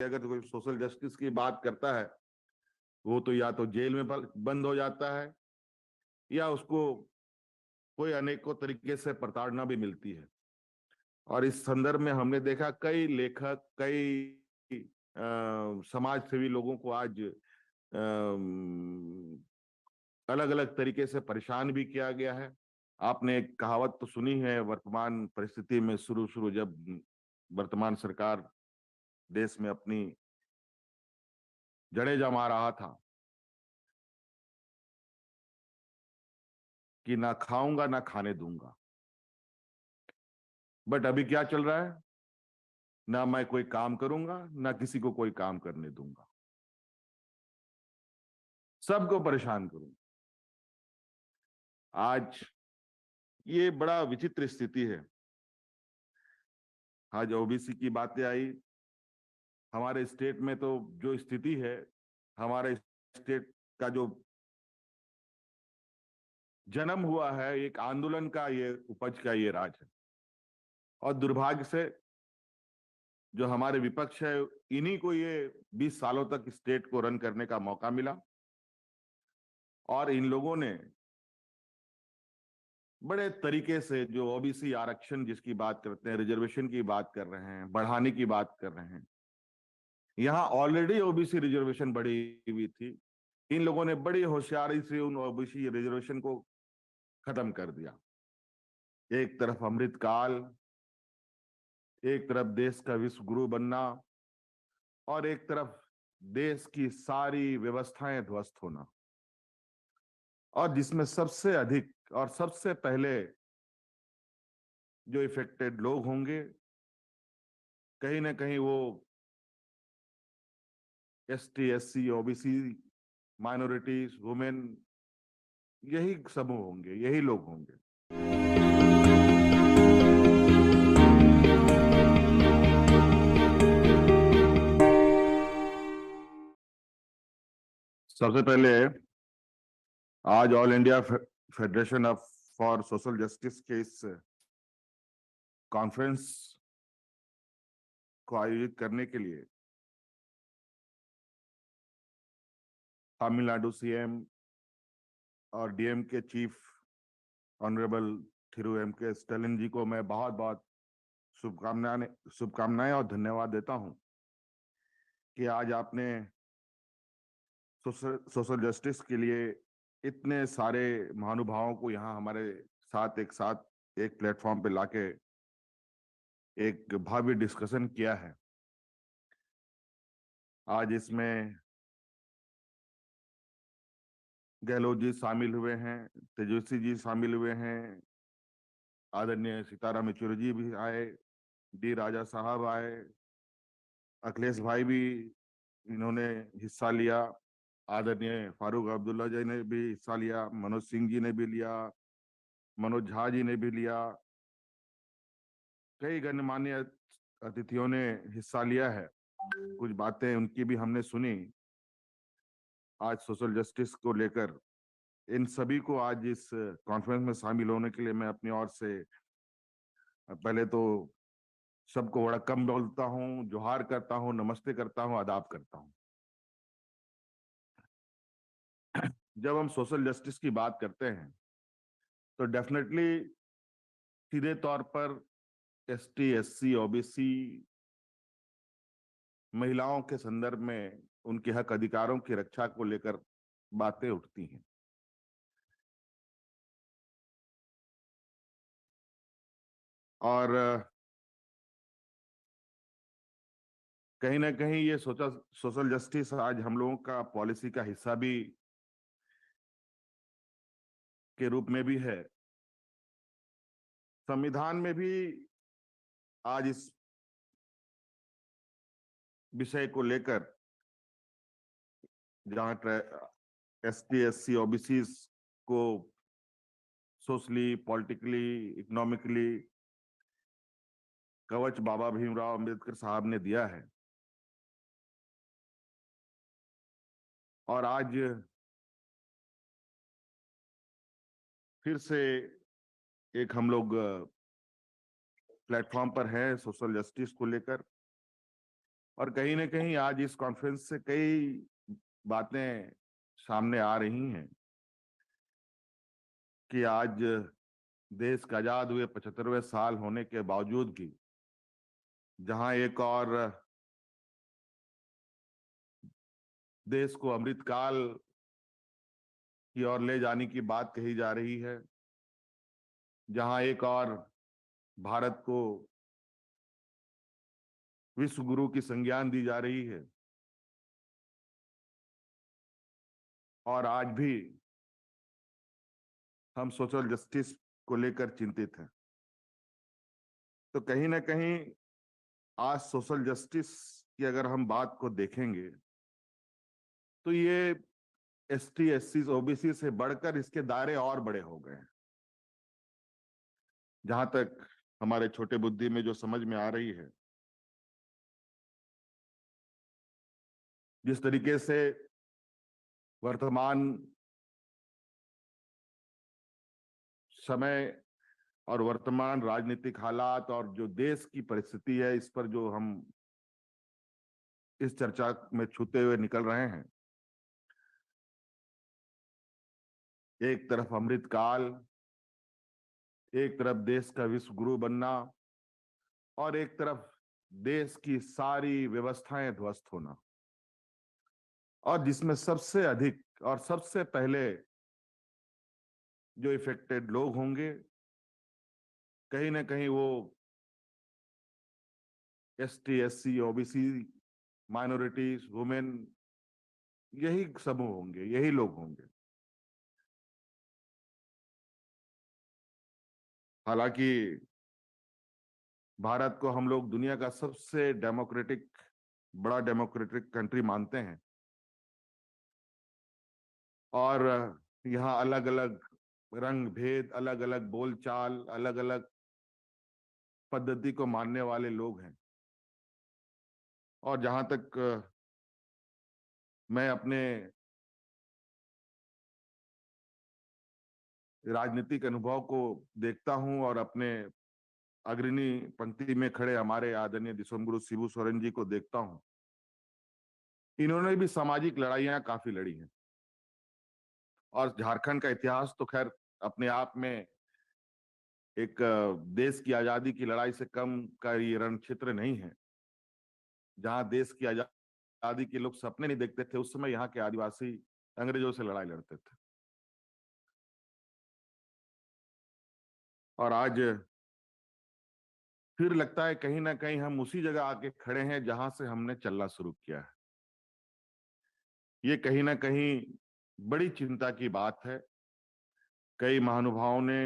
अगर कोई social justice की बात करता है वो तो या तो जेल में बंद हो जाता है या उसको कोई अनेकों तरीके से प्रताड़ना भी मिलती है। और इस संदर्भ में हमने देखा कई लेखक, कई समाज सेवी लोगों को आज अलग अलग तरीके से परेशान भी किया गया है। आपने एक कहावत तो सुनी है, वर्तमान परिस्थिति में शुरू शुरू जब वर्तमान सरकार देश में अपनी जड़ें जमा रहा था कि ना खाऊंगा ना खाने दूंगा। बट अभी क्या चल रहा है, ना मैं कोई काम करूंगा ना किसी को कोई काम करने दूंगा, सबको परेशान करूंगा। आज ये बड़ा विचित्र स्थिति है। आज ओबीसी की बातें आई, हमारे स्टेट में तो जो स्थिति है, हमारे स्टेट का जो जन्म हुआ है एक आंदोलन का, ये उपज का ये राज है। और दुर्भाग्य से जो हमारे विपक्ष है, इन्हीं को ये 20 सालों तक स्टेट को रन करने का मौका मिला और इन लोगों ने बड़े तरीके से जो ओबीसी आरक्षण जिसकी बात करते हैं, रिजर्वेशन की बात कर रहे हैं, बढ़ाने की बात कर रहे हैं। यहां ऑलरेडी ओबीसी रिजर्वेशन बढ़ी हुई थी, इन लोगों ने बड़ी होशियारी से उन ओबीसी रिजर्वेशन को खत्म कर दिया। एक तरफ अमृतकाल, एक तरफ देश का विश्व गुरु बनना और एक तरफ देश की सारी व्यवस्थाएं ध्वस्त होना। और जिसमें सबसे अधिक और सबसे पहले जो इफेक्टेड लोग होंगे, कहीं ना कहीं वो ST, SC, OBC, minorities, women, यही समूह होंगे, यही लोग होंगे। सबसे पहले आज all India federation of for social justice के इस कॉन्फ्रेंस को आयोजित करने के लिए तमिलनाडु सीएम और डीएम के चीफ ऑनरेबल थिरु एम के स्टालिन जी को मैं बहुत बहुत शुभकामनाएं और धन्यवाद देता हूं कि आज आपने सोशल जस्टिस के लिए इतने सारे महानुभावों को यहाँ हमारे साथ एक प्लेटफॉर्म पे लाके एक भव्य डिस्कशन किया है। आज इसमें गहलोत जी शामिल हुए हैं, तेजस्वी जी शामिल हुए हैं, आदरणीय सीताराम येचुरी जी भी आए, डी राजा साहब आए, अखिलेश भाई भी इन्होंने हिस्सा लिया, आदरणीय फारूक अब्दुल्ला जी ने भी हिस्सा लिया, मनोज सिंह जी ने भी लिया, मनोज झा जी ने भी लिया, कई गणमान्य अतिथियों ने हिस्सा लिया है। कुछ बातें उनकी भी हमने सुनी। आज सोशल जस्टिस को लेकर इन सभी को आज इस कॉन्फ्रेंस में शामिल होने के लिए मैं अपनी ओर से पहले तो सबको बड़ा कम बोलता हूँ, जोहार करता हूँ, नमस्ते करता हूँ, आदाब करता हूँ। जब हम सोशल जस्टिस की बात करते हैं तो डेफिनेटली सीधे तौर पर एसटी, एससी, ओबीसी, महिलाओं के संदर्भ में उनके हक अधिकारों की रक्षा को लेकर बातें उठती हैं। और कहीं ना कहीं ये सोशल जस्टिस आज हम लोगों का पॉलिसी का हिस्सा भी के रूप में भी है। संविधान में भी आज इस विषय को लेकर, जहां एसटी, एससी, ओबीसी को सोशली, पॉलिटिकली, इकोनॉमिकली कवच बाबा भीमराव अंबेडकर साहब ने दिया है। और आज फिर से एक हम लोग प्लेटफॉर्म पर है सोशल जस्टिस को लेकर, और कहीं ना कहीं आज इस कॉन्फ्रेंस से कई बातें सामने आ रही हैं कि आज देश का आजाद हुए 75वें साल होने के बावजूद भी जहां एक और देश को अमृतकाल की ओर ले जाने की बात कही जा रही है, जहां एक और भारत को विश्व गुरु की संज्ञान दी जा रही है, और आज भी हम सोशल जस्टिस को लेकर चिंतित हैं, तो कहीं ना कहीं आज सोशल जस्टिस की अगर हम बात को देखेंगे तो ये एसटी एससी ओबीसी से बढ़कर इसके दायरे और बड़े हो गए हैं। जहां तक हमारे छोटे बुद्धि में जो समझ में आ रही है, जिस तरीके से वर्तमान समय और वर्तमान राजनीतिक हालात और जो देश की परिस्थिति है, इस पर जो हम इस चर्चा में छूते हुए निकल रहे हैं, एक तरफ अमृतकाल, एक तरफ देश का विश्व गुरु बनना, और एक तरफ देश की सारी व्यवस्थाएं ध्वस्त होना, और जिसमें सबसे अधिक और सबसे पहले जो इफेक्टेड लोग होंगे, कहीं ना कहीं वो ST SC OBC minorities women, यही समूह होंगे, यही लोग होंगे। हालांकि भारत को हम लोग दुनिया का सबसे बड़ा डेमोक्रेटिक कंट्री मानते हैं, और यहाँ अलग अलग रंग भेद, अलग अलग बोलचाल, अलग अलग पद्धति को मानने वाले लोग हैं। और जहां तक मैं अपने राजनीतिक अनुभव को देखता हूं और अपने अग्रणी पंक्ति में खड़े हमारे आदरणीय दिसोमगुरु शिबू सोरेन जी को देखता हूं, इन्होंने भी सामाजिक लड़ाइयां काफी लड़ी हैं। और झारखंड का इतिहास तो खैर अपने आप में एक देश की आजादी की लड़ाई से कम का ये रण क्षेत्र नहीं है। जहां देश की आजादी के लोग सपने नहीं देखते थे, उस समय यहाँ के आदिवासी अंग्रेजों से लड़ाई लड़ते थे। और आज फिर लगता है कहीं ना कहीं हम उसी जगह आके खड़े हैं जहां से हमने चलना शुरू किया है। ये कहीं ना कहीं बड़ी चिंता की बात है। कई महानुभावों ने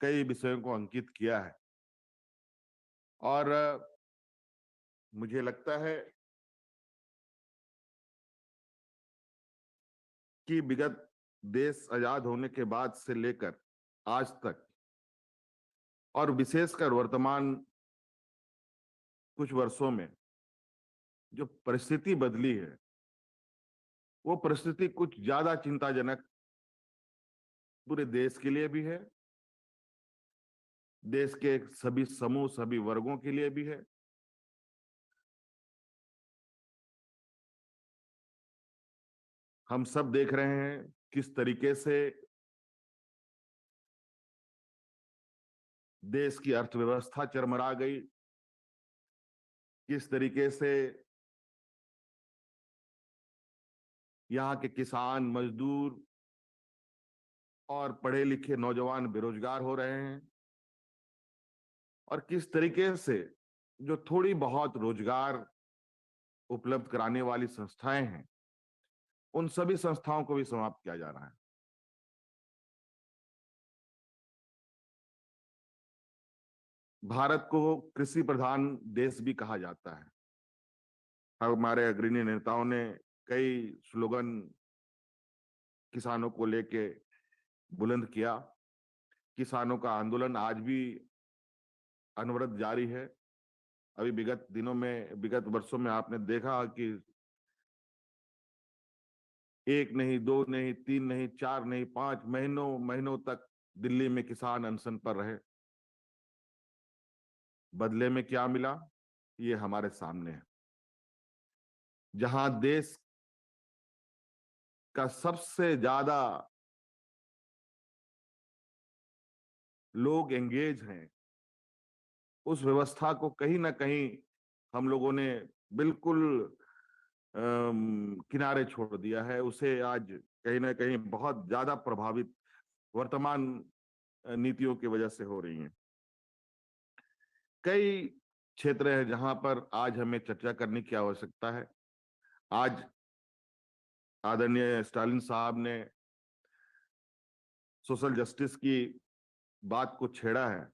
कई विषयों को अंकित किया है, और मुझे लगता है कि विगत देश आजाद होने के बाद से लेकर आज तक, और विशेषकर वर्तमान कुछ वर्षों में जो परिस्थिति बदली है, वो परिस्थिति कुछ ज्यादा चिंताजनक पूरे देश के लिए भी है, देश के सभी समूह, सभी वर्गों के लिए भी है। हम सब देख रहे हैं किस तरीके से देश की अर्थव्यवस्था चरमरा गई, किस तरीके से यहाँ के किसान, मजदूर और पढ़े लिखे नौजवान बेरोजगार हो रहे हैं, और किस तरीके से जो थोड़ी बहुत रोजगार उपलब्ध कराने वाली संस्थाएं हैं, उन सभी संस्थाओं को भी समाप्त किया जा रहा है। भारत को कृषि प्रधान देश भी कहा जाता है। हमारे अग्रणी नेताओं ने कई स्लोगन किसानों को लेके बुलंद किया। किसानों का आंदोलन आज भी अनवरत जारी है। अभी विगत दिनों में, विगत वर्षों में आपने देखा कि एक नहीं, दो नहीं, तीन नहीं, चार नहीं, 5 महीनों महीनों तक दिल्ली में किसान अनशन पर रहे। बदले में क्या मिला, ये हमारे सामने है। जहां देश का सबसे ज्यादा लोग एंगेज हैं, उस व्यवस्था को कहीं ना कहीं हम लोगों ने बिल्कुल किनारे छोड़ दिया है। उसे आज कहीं ना कहीं बहुत ज्यादा प्रभावित वर्तमान नीतियों की वजह से हो रही हैं। कई क्षेत्र है जहां पर आज हमें चर्चा करने की आवश्यकता है। आज आदरणीय स्टालिन साहब ने सोशल जस्टिस की बात को छेड़ा है।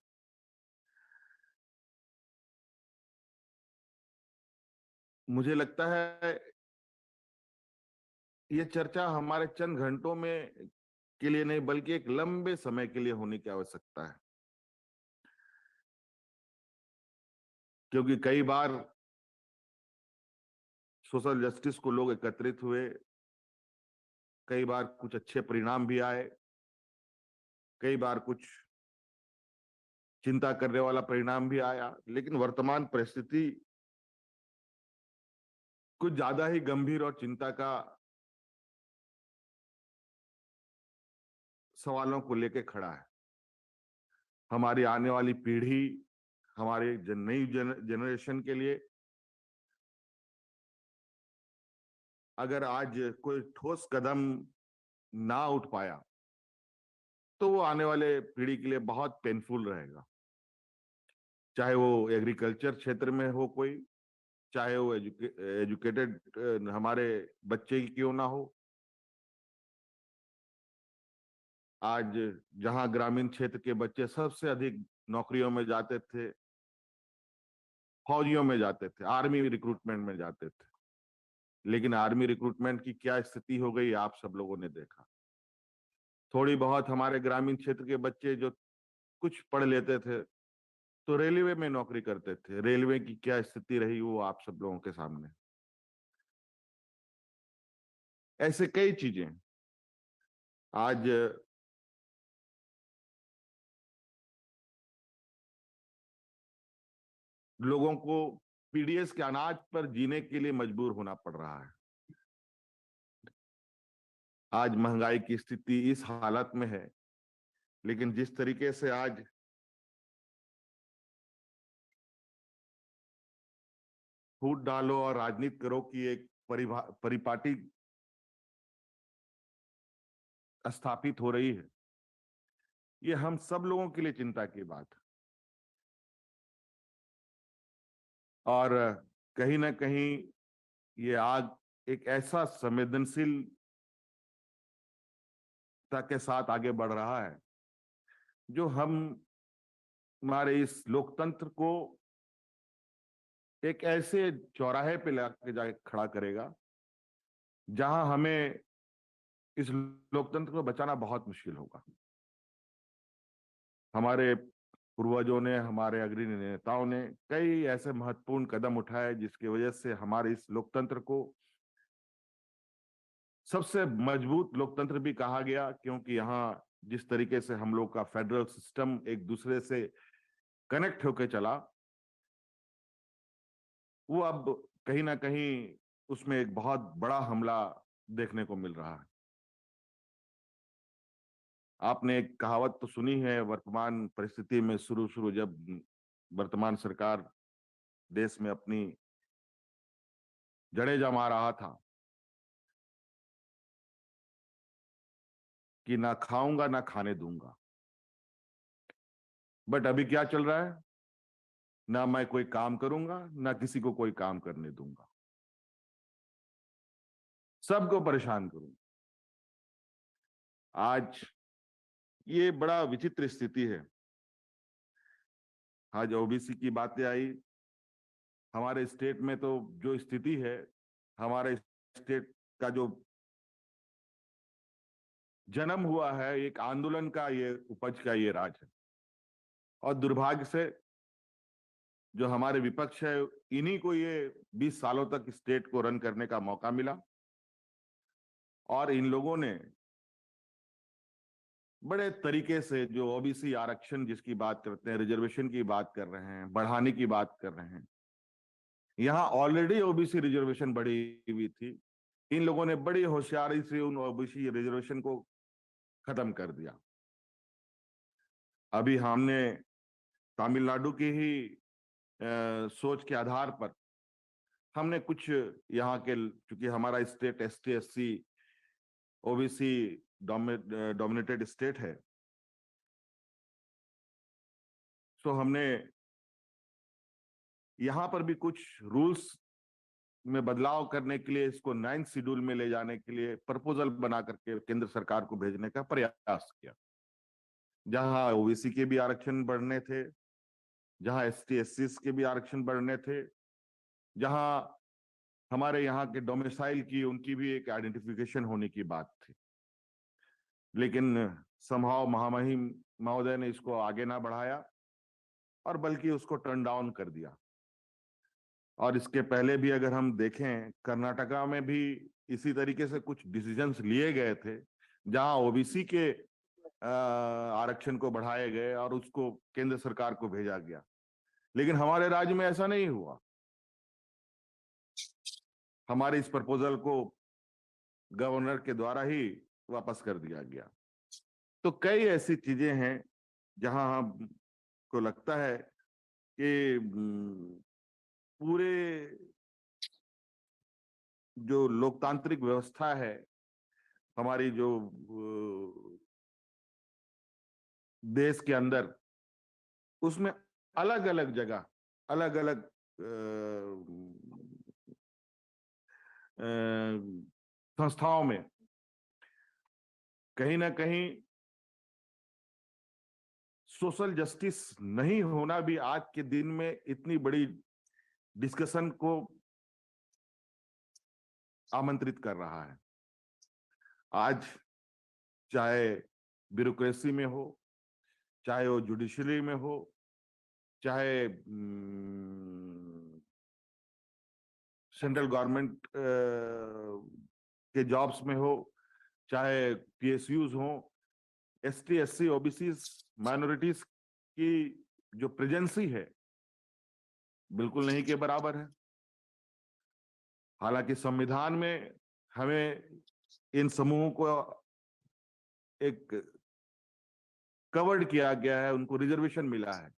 मुझे लगता है ये चर्चा हमारे चंद घंटों में के लिए नहीं, बल्कि एक लंबे समय के लिए होने की आवश्यकता है। क्योंकि कई बार सोशल जस्टिस को लोग एकत्रित हुए, कई बार कुछ अच्छे परिणाम भी आए, कई बार कुछ चिंता करने वाला परिणाम भी आया, लेकिन वर्तमान परिस्थिति कुछ ज्यादा ही गंभीर और चिंता का सवालों को लेकर खड़ा है। हमारी आने वाली पीढ़ी, हमारे नई जनरेशन के लिए अगर आज कोई ठोस कदम ना उठ पाया तो वो आने वाले पीढ़ी के लिए बहुत पेनफुल रहेगा। चाहे वो एग्रीकल्चर क्षेत्र में हो कोई, चाहे वो एजुकेटेड हमारे बच्चे की क्यों ना हो। आज जहां ग्रामीण क्षेत्र के बच्चे सबसे अधिक नौकरियों में जाते थे, फौजियों में जाते थे, आर्मी रिक्रूटमेंट में जाते थे, लेकिन आर्मी रिक्रूटमेंट की क्या स्थिति हो गई आप सब लोगों ने देखा। थोड़ी बहुत हमारे ग्रामीण क्षेत्र के बच्चे जो कुछ पढ़ लेते थे तो रेलवे में नौकरी करते थे। रेलवे की क्या स्थिति रही वो आप सब लोगों के सामने। ऐसे कई चीजें आज लोगों को पीडीएस के अनाज पर जीने के लिए मजबूर होना पड़ रहा है। आज महंगाई की स्थिति इस हालत में है, लेकिन जिस तरीके से आज फूट डालो और राजनीति करो की एक परिपाटी स्थापित हो रही है, ये हम सब लोगों के लिए चिंता की बात है। और कहीं ना कहीं ये आग एक ऐसा संवेदनशीलता के साथ आगे बढ़ रहा है जो हम हमारे इस लोकतंत्र को एक ऐसे चौराहे पे लाके जाके खड़ा करेगा जहां हमें इस लोकतंत्र को बचाना बहुत मुश्किल होगा। हमारे पूर्वजों ने, हमारे अग्रणी नेताओं ने कई ऐसे महत्वपूर्ण कदम उठाए जिसकी वजह से हमारे इस लोकतंत्र को सबसे मजबूत लोकतंत्र भी कहा गया, क्योंकि यहाँ जिस तरीके से हम लोग का फेडरल सिस्टम एक दूसरे से कनेक्ट होकर चला, वो अब कहीं ना कहीं उसमें एक बहुत बड़ा हमला देखने को मिल रहा है। आपने एक कहावत तो सुनी है, वर्तमान परिस्थिति में शुरू शुरू जब वर्तमान सरकार देश में अपनी जड़ें जमा रहा था कि ना खाऊंगा ना खाने दूंगा। बट अभी क्या चल रहा है, ना मैं कोई काम करूंगा ना किसी को कोई काम करने दूंगा, सबको परेशान करूंगा। आज ये बड़ा विचित्र स्थिति है। आज ओबीसी की बातें आई, हमारे स्टेट में तो जो स्थिति है, हमारे स्टेट का जो जन्म हुआ है एक आंदोलन का, ये उपज का ये राज है। और दुर्भाग्य से जो हमारे विपक्ष है, इन्हीं को ये 20 सालों तक स्टेट को रन करने का मौका मिला और इन लोगों ने बड़े तरीके से जो ओबीसी आरक्षण जिसकी बात करते हैं, रिजर्वेशन की बात कर रहे हैं, बढ़ाने की बात कर रहे हैं, यहाँ ऑलरेडी ओबीसी रिजर्वेशन बढ़ी हुई थी। इन लोगों ने बड़ी होशियारी से उन ओबीसी रिजर्वेशन को खत्म कर दिया। अभी हमने तमिलनाडु की ही सोच के आधार पर हमने कुछ यहाँ के, चूंकि हमारा state ST SC OBC dominated state है, तो हमने यहाँ पर भी कुछ रूल्स में बदलाव करने के लिए, इसको 9th शेड्यूल में ले जाने के लिए प्रपोजल बना करके केंद्र सरकार को भेजने का प्रयास किया। जहां ओबीसी के भी आरक्षण बढ़ने थे, जहां एसटी एससी के भी आरक्षण बढ़ने थे, जहां हमारे यहाँ के डोमिसाइल की उनकी भी एक आइडेंटिफिकेशन होने की बात थी। लेकिन समहाव महामहिम महोदय ने इसको आगे ना बढ़ाया और बल्कि उसको टर्न डाउन कर दिया। और इसके पहले भी अगर हम देखें, कर्नाटका में भी इसी तरीके से कुछ डिसीजंस लिए गए थे, जहां ओबीसी के आरक्षण को बढ़ाए गए और उसको केंद्र सरकार को भेजा गया। लेकिन हमारे राज्य में ऐसा नहीं हुआ। हमारे इस प्रपोजल को गवर्नर के द्वारा ही वापस कर दिया गया। तो कई ऐसी चीजें हैं जहां हमको लगता है कि पूरे जो लोकतांत्रिक व्यवस्था है, हमारी जो देश के अंदर, उसमें अलग अलग जगह, अलग अलग संस्थाओं में कहीं ना कहीं सोशल जस्टिस नहीं होना भी आज के दिन में इतनी बड़ी डिस्कशन को आमंत्रित कर रहा है। आज चाहे ब्यूरोक्रेसी में हो, चाहे वो जुडिशरी में हो, चाहे सेंट्रल गवर्नमेंट के जॉब्स में हो, चाहे पीएसयूज हो, एसटी एससी ओबीसी माइनॉरिटीज की जो प्रेजेंसी है बिल्कुल नहीं के बराबर है। हालांकि संविधान में हमें इन समूहों को एक कवर्ड किया गया है, उनको रिजर्वेशन मिला है।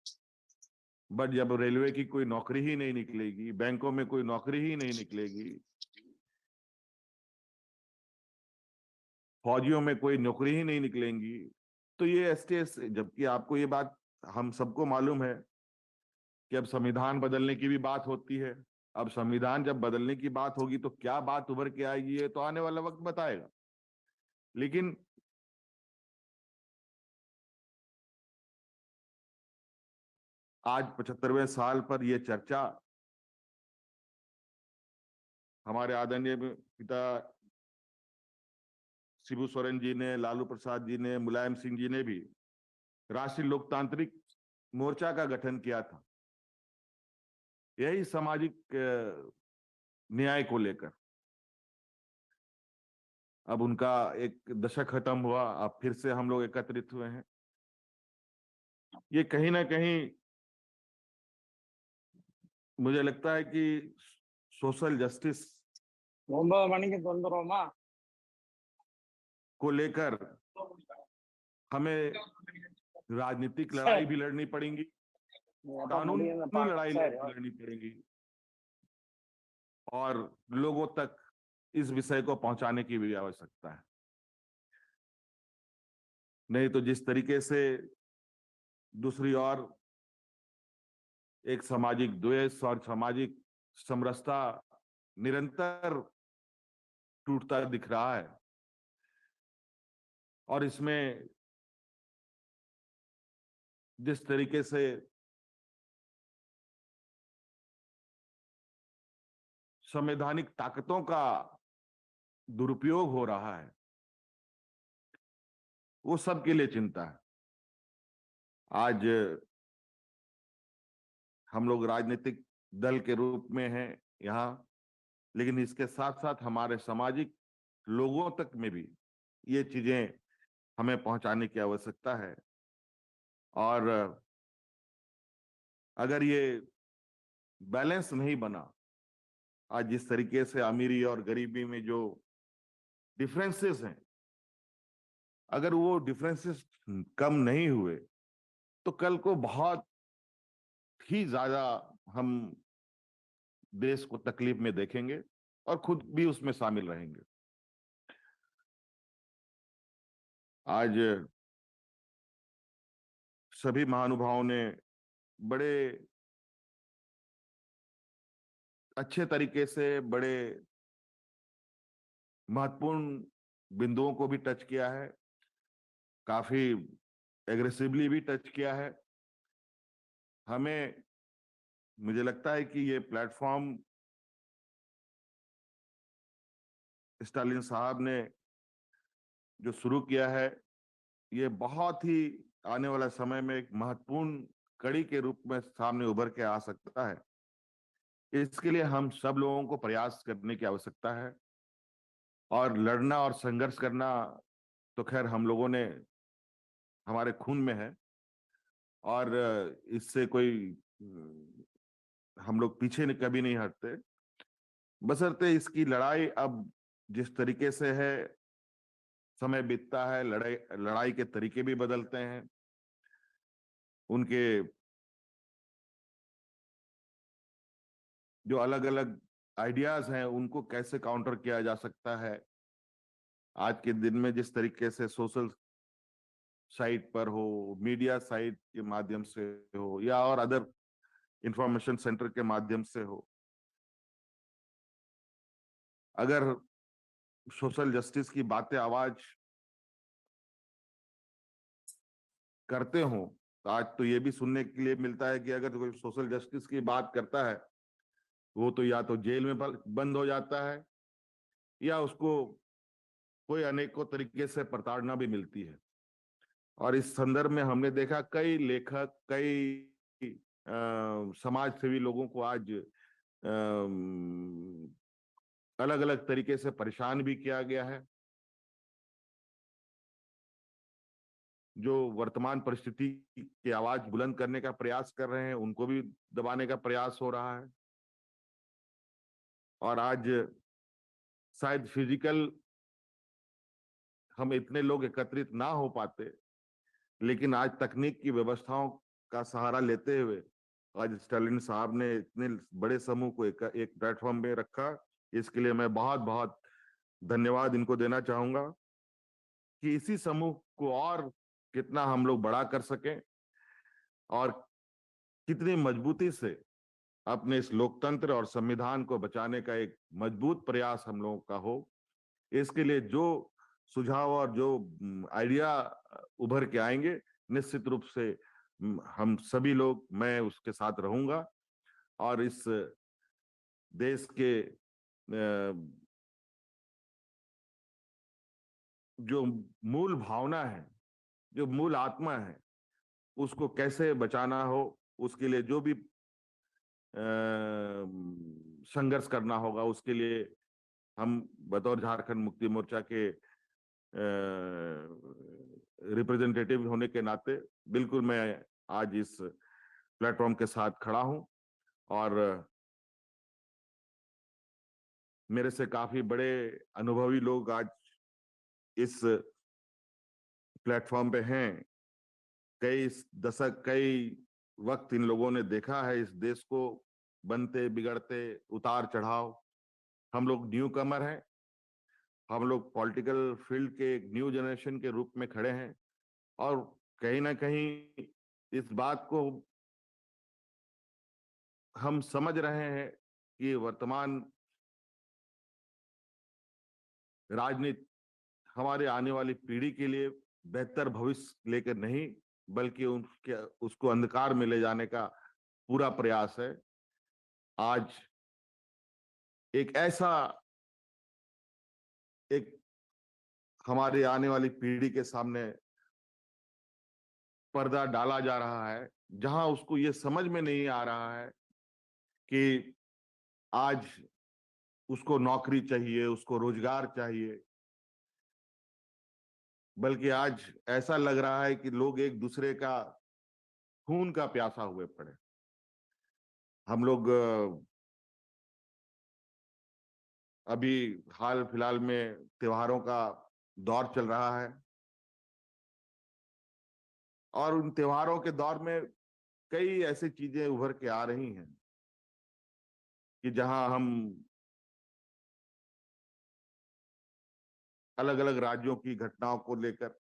बट जब रेलवे की कोई नौकरी ही नहीं निकलेगी, बैंकों में कोई नौकरी ही नहीं निकलेगी, फौजियों में कोई नौकरी ही नहीं निकलेंगी, तो ये एसटीएस, जबकि आपको ये बात हम सबको मालूम है कि अब संविधान बदलने की भी बात होती है। अब संविधान जब बदलने की बात होगी तो क्या बात उभर के आएगी, ये तो आने वाला वक्त बताएगा। लेकिन आज 75वें साल पर यह चर्चा हमारे आदरणीय पिता शिबू सोरेन जी ने, लालू प्रसाद जी ने, मुलायम सिंह जी ने भी राष्ट्रीय लोकतांत्रिक मोर्चा का गठन किया था, यही सामाजिक न्याय को लेकर। अब उनका एक दशक खत्म हुआ, अब फिर से हम लोग एकत्रित हुए हैं। ये कहीं ना कहीं मुझे लगता है कि सोशल जस्टिस को लेकर हमें राजनीतिक लड़ाई भी लड़नी पड़ेगी, कानूनी लड़ाई लड़नी पड़ेगी, और लोगों तक इस विषय को पहुंचाने की भी आवश्यकता है। नहीं तो जिस तरीके से दूसरी ओर एक सामाजिक द्वेष और सामाजिक समरसता निरंतर टूटता दिख रहा है, और इसमें जिस तरीके से संवैधानिक ताकतों का दुरुपयोग हो रहा है, वो सबके लिए चिंता है। आज हम लोग राजनीतिक दल के रूप में हैं यहाँ, लेकिन इसके साथ साथ हमारे सामाजिक लोगों तक में भी ये चीजें हमें पहुंचाने की आवश्यकता है। और अगर ये बैलेंस नहीं बना आज जिस तरीके से अमीरी और गरीबी में जो डिफरेंसेस हैं, अगर वो डिफरेंसेस कम नहीं हुए तो कल को बहुत ही ज्यादा हम देश को तकलीफ में देखेंगे और खुद भी उसमें शामिल रहेंगे। आज सभी महानुभावों ने बड़े अच्छे तरीके से बड़े महत्वपूर्ण बिंदुओं को भी टच किया है, काफी एग्रेसिवली भी टच किया है। हमें, मुझे लगता है कि ये प्लेटफॉर्म स्टालिन साहब ने जो शुरू किया है, ये बहुत ही आने वाला समय में एक महत्वपूर्ण कड़ी के रूप में सामने उभर के आ सकता है। इसके लिए हम सब लोगों को प्रयास करने की आवश्यकता है, और लड़ना और संघर्ष करना तो खैर हम लोगों ने, हमारे खून में है, और इससे कोई हम लोग पीछे कभी नहीं हटते, बशर्ते इसकी लड़ाई अब जिस तरीके से है, समय बीतता है, लड़ाई लड़ाई के तरीके भी बदलते हैं, उनके जो अलग अलग आइडियाज हैं उनको कैसे काउंटर किया जा सकता है। आज के दिन में जिस तरीके से सोशल साइट पर हो, मीडिया साइट के माध्यम से हो, या और अदर इंफॉर्मेशन सेंटर के माध्यम से हो, अगर सोशल जस्टिस की बातें आवाज करते हो, तो आज तो ये भी सुनने के लिए मिलता है कि अगर कोई सोशल जस्टिस की बात करता है, वो तो या तो जेल में बंद हो जाता है, या उसको कोई अनेकों तरीके से प्रताड़ना भी मिलती है। और इस संदर्भ में हमने देखा कई लेखक, कई समाज सेवी लोगों को आज अलग अलग तरीके से परेशान भी किया गया है। जो वर्तमान परिस्थिति की आवाज बुलंद करने का प्रयास कर रहे हैं, उनको भी दबाने का प्रयास हो रहा है। और आज शायद फिजिकल हम इतने लोग एकत्रित ना हो पाते, लेकिन आज तकनीक की व्यवस्थाओं का सहारा लेते हुए आज स्टालिन साहब ने इतने बड़े समूह को एक प्लेटफॉर्म में रखा। इसके लिए मैं बहुत बहुत धन्यवाद इनको देना चाहूंगा कि इसी समूह को और कितना हम लोग बड़ा कर सकें, और कितनी मजबूती से अपने इस लोकतंत्र और संविधान को बचाने का एक मजबूत प्रयास हम लोगों का हो। इसके लिए जो सुझाव और जो आइडिया उभर के आएंगे, निश्चित रूप से हम सभी लोग, मैं उसके साथ रहूंगा, और इस देश के जो मूल भावना है, जो मूल आत्मा है, उसको कैसे बचाना हो, उसके लिए जो भी संघर्ष करना होगा, उसके लिए हम बतौर झारखंड मुक्ति मोर्चा के रिप्रेजेंटेटिव होने के नाते बिल्कुल मैं आज इस प्लेटफॉर्म के साथ खड़ा हूं, और मेरे से काफी बड़े अनुभवी लोग आज इस प्लेटफॉर्म पे हैं। कई दशक, कई वक्त इन लोगों ने देखा है इस देश को बनते बिगड़ते, उतार चढ़ाव। हम लोग न्यू कमर हैं, हम लोग पॉलिटिकल फील्ड के एक न्यू जनरेशन के रूप में खड़े हैं, और कहीं ना कहीं इस बात को हम समझ रहे हैं कि वर्तमान राजनीति हमारे आने वाली पीढ़ी के लिए बेहतर भविष्य लेकर नहीं, बल्कि उसके उसको अंधकार में ले जाने का पूरा प्रयास है। आज एक ऐसा एक हमारे आने वाली पीढ़ी के सामने पर्दा डाला जा रहा है, जहां उसको ये समझ में नहीं आ रहा है कि आज उसको नौकरी चाहिए, उसको रोजगार चाहिए, बल्कि आज ऐसा लग रहा है कि लोग एक दूसरे का खून का प्यासा हुए पड़े। हम लोग अभी हाल फिलहाल में त्योहारों का दौर चल रहा है और उन त्योहारों के दौर में कई ऐसी चीजें उभर के आ रही हैं कि जहां हम अलग अलग राज्यों की घटनाओं को लेकर,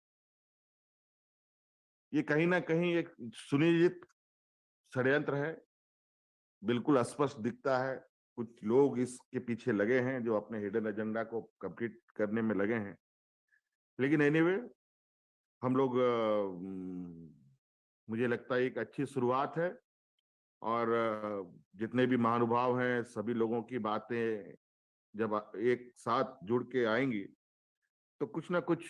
ये कहीं ना कहीं एक सुनियोजित षड्यंत्र है, बिल्कुल स्पष्ट दिखता है। कुछ लोग इसके पीछे लगे हैं जो अपने हिडन एजेंडा को कंप्लीट करने में लगे हैं। लेकिन एनीवे, हम लोग मुझे लगता है एक अच्छी शुरुआत है और जितने भी महानुभाव हैं सभी लोगों की बातें जब एक साथ जुड़ के आएंगी तो कुछ ना कुछ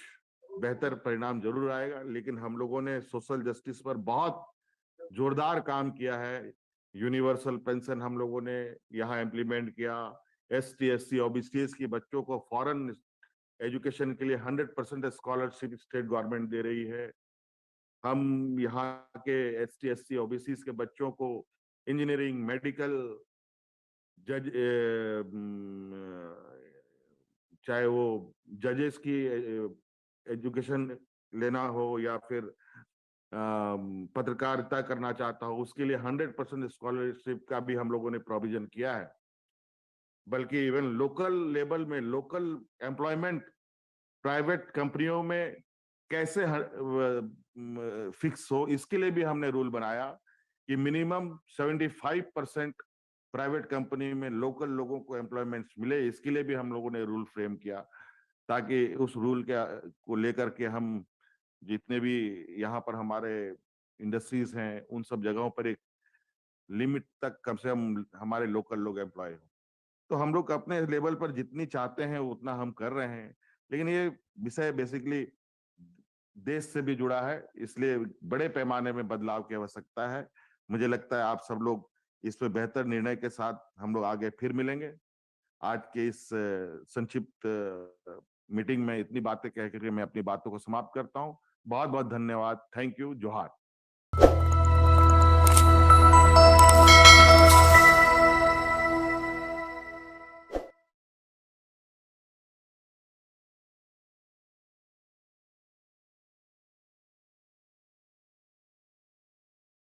बेहतर परिणाम जरूर आएगा। लेकिन हम लोगों ने सोशल जस्टिस पर बहुत जोरदार काम किया है। यूनिवर्सल पेंशन हम लोगों ने यहाँ इम्प्लीमेंट किया। ST SC OBC के बच्चों को फॉरेन एजुकेशन के लिए 100% स्कॉलरशिप स्टेट गवर्नमेंट दे रही है। हम यहाँ के ST SC OBC के बच्चों को इंजीनियरिंग, मेडिकल, जज, चाहे वो जजेस की एजुकेशन लेना हो या फिर पत्रकारिता करना चाहता हो, उसके लिए 100% स्कॉलरशिप का भी हम लोगों ने प्रोविजन किया है। बल्कि इवन लोकल लेवल में लोकल एम्प्लॉयमेंट प्राइवेट कंपनियों में कैसे फिक्स हो, इसके लिए भी हमने रूल बनाया कि मिनिमम 75% प्राइवेट कंपनी में लोकल लोगों को एम्प्लॉयमेंट मिले। इसके लिए भी हम लोगों ने रूल फ्रेम किया ताकि उस रूल के को लेकर के हम जितने भी यहाँ पर हमारे इंडस्ट्रीज हैं उन सब जगहों पर एक लिमिट तक कम से कम हमारे लोकल लोग एम्प्लॉय हो। तो हम लोग अपने लेवल पर जितनी चाहते हैं उतना हम कर रहे हैं। लेकिन ये विषय बेसिकली देश से भी जुड़ा है, इसलिए बड़े पैमाने में बदलाव की आवश्यकता है। मुझे लगता है आप सब लोग इस पे बेहतर निर्णय के साथ हम लोग आगे फिर मिलेंगे। आज के इस संक्षिप्त मीटिंग में इतनी बातें कह करके मैं अपनी बातों को समाप्त करता हूँ। बहुत बहुत धन्यवाद। Thank you. जोहार।